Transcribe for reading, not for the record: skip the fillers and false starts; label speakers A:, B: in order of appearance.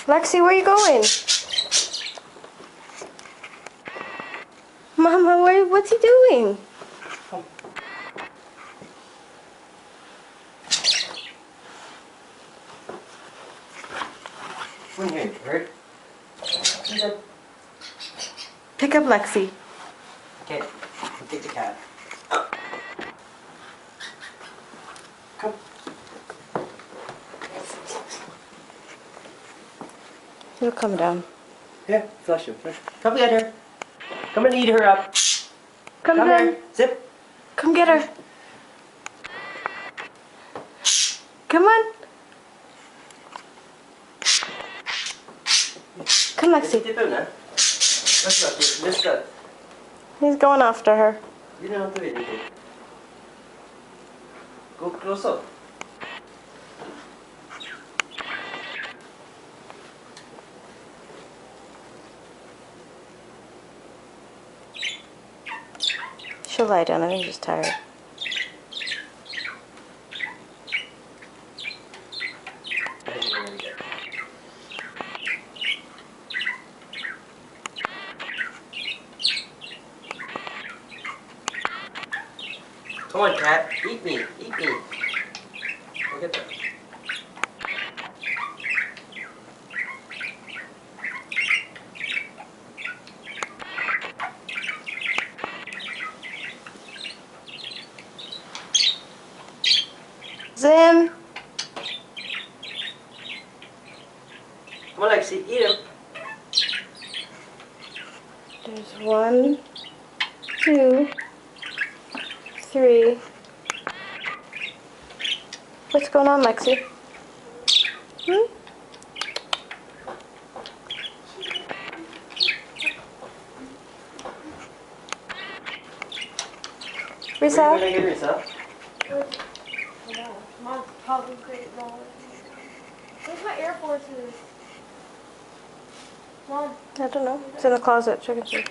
A: Lexi, where are you going? Mama, what's he doing?
B: Come. Come here, bird.
A: Pick up Lexi.
B: Okay, I'll take the cat. Come.
A: He'll come down.
B: Here, flush him. Come get her. Come and eat her up.
A: Come
B: Come
A: down.
B: here. Zip.
A: Come get her. Come on. Come, Lexi.
B: Tip him na. Let's go.
A: He's going after her.
B: You don't have to do anything. Go close up.
A: She'll lie down. I think she's tired.
B: Come on, cat. Eat me. Eat me. Look at that.
A: Zim.
B: Come on, Lexi. Eat him.
A: There's 1, 2, 3. What's going on, Lexi? Hmm? Risa?
B: Where are you going to get Risa?
C: Mom's probably great roller. Where's my Air Forces? Mom.
A: I don't know. It's in the closet. Check and see.